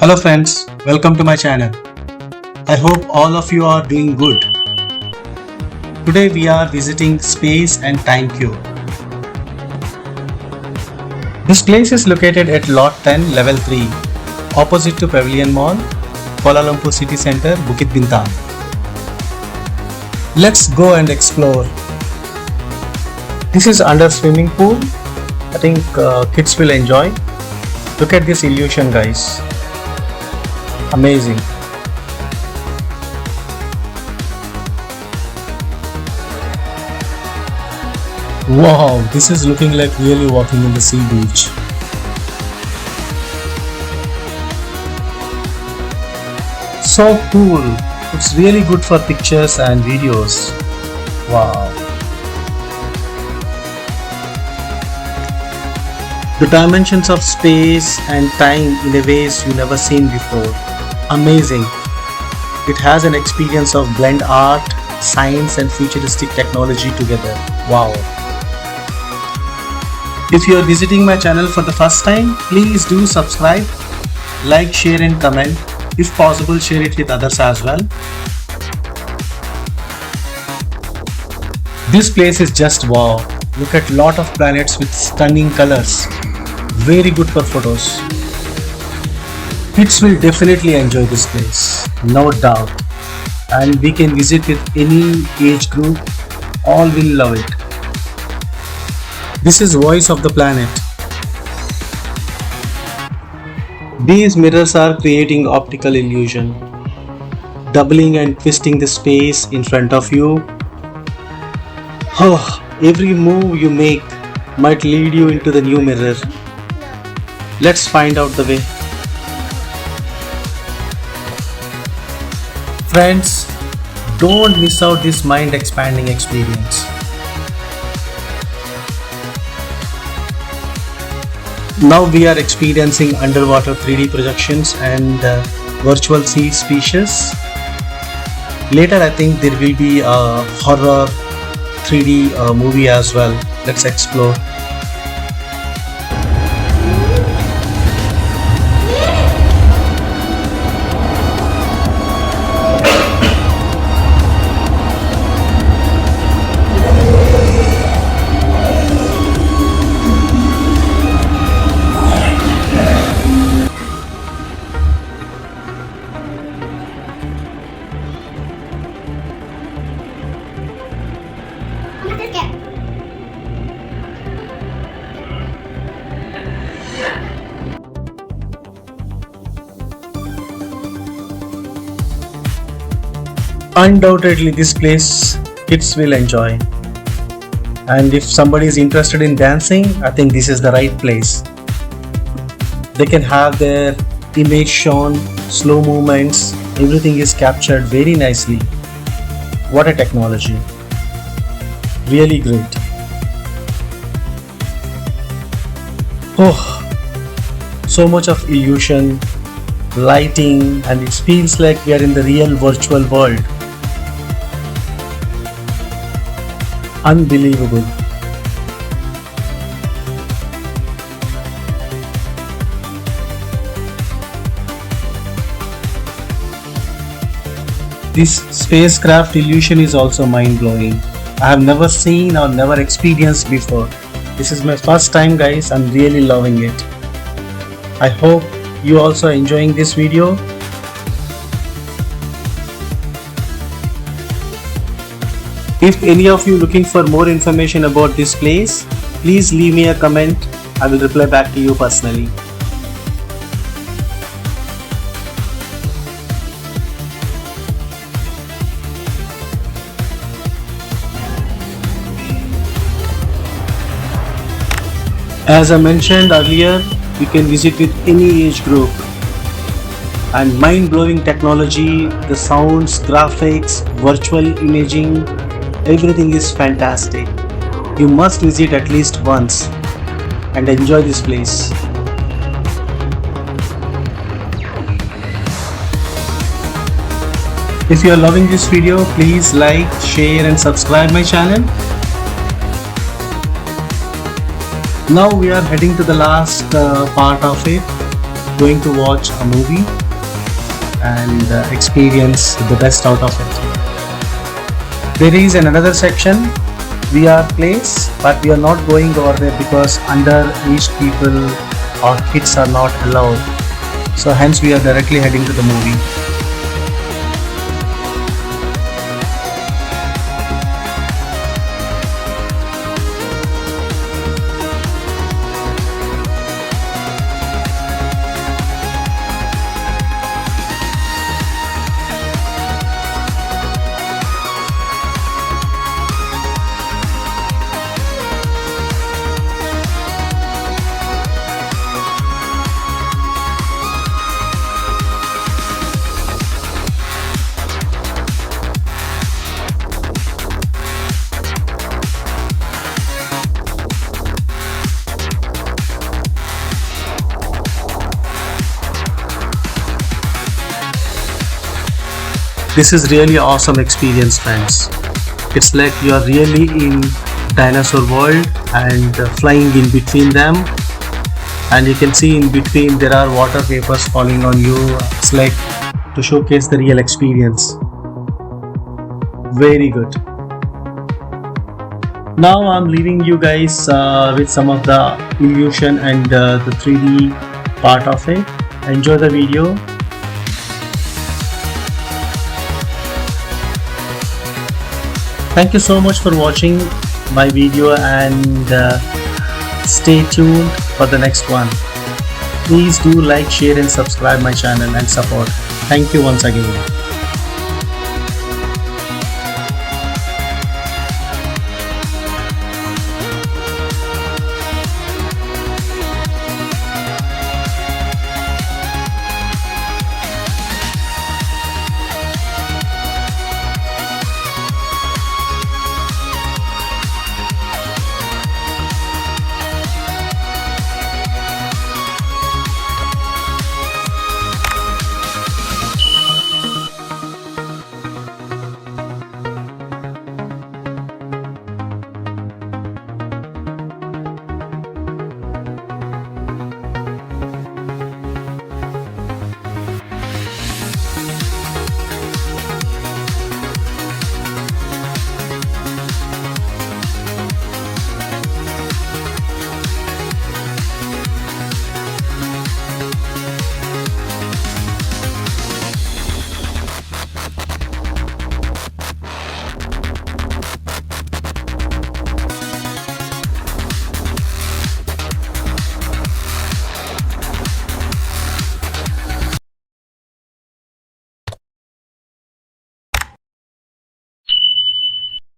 Hello friends, welcome to my channel. I hope all of you are doing good. Today we are visiting Space and Time Cube. This place is located at Lot 10, Level 3, opposite to Pavilion Mall, Kuala Lumpur City Centre, Bukit Bintang. Let's go and explore. This is under swimming pool. I think kids will enjoy. Look at this illusion, guys. Amazing. Wow, this is looking like really walking in the sea beach. So cool. It's really good for pictures and videos. Wow. The dimensions of space and time in a ways you never seen before. Amazing. It has an experience of blend art, science and futuristic technology together. Wow. If you are visiting my channel for the first time, please do subscribe, like, share and comment. If possible, share it with others as well. This place is just wow. Look at lot of planets with stunning colors. Very good for photos. Kids will definitely enjoy this place, no doubt. And we can visit with any age group. All will love it. This is Voice of the Planet. These mirrors are creating optical illusion, doubling and twisting the space in front of you. Oh, every move you make might lead you into the new mirror. Let's find out the way. Friends, don't miss out this mind-expanding experience. Now we are experiencing underwater 3D projections and virtual sea species. Later I think there will be a horror 3D movie as well. Let's explore. Undoubtedly this place kids will enjoy, and if somebody is interested in dancing, I think this is the right place. They can have their image shown, slow movements, everything is captured very nicely. What a technology. Really great. Oh, so much of illusion, lighting, and it feels like we are in the real virtual world. Unbelievable. This spacecraft illusion is also mind-blowing. I have never seen or never experienced before. This is my first time, guys. I'm really loving it. I hope you also enjoying this video. If any of you looking for more information about this place, please leave me a comment. I will reply back to you personally. As I mentioned earlier, you can visit with any age group. And mind-blowing technology, the sounds, graphics, virtual imaging, everything is fantastic. You must visit at least once and enjoy this place. If you are loving this video, please like, share and subscribe my channel. Now we are heading to the last part of it. going to watch a movie and experience the best out of it. There is another section, VR place, but we are not going over there because underage people or kids are not allowed. So hence we are directly heading to the movie. This is really awesome experience, friends. It's like you are really in dinosaur world and flying in between them, and you can see in between there are water vapors falling on you. It's like to showcase the real experience. Very good. Now I'm leaving you guys with some of the illusion and the 3D part of it. Enjoy the video. Thank you so much for watching my video, and stay tuned for the next one. Please do like, share and subscribe my channel and support. Thank you once again.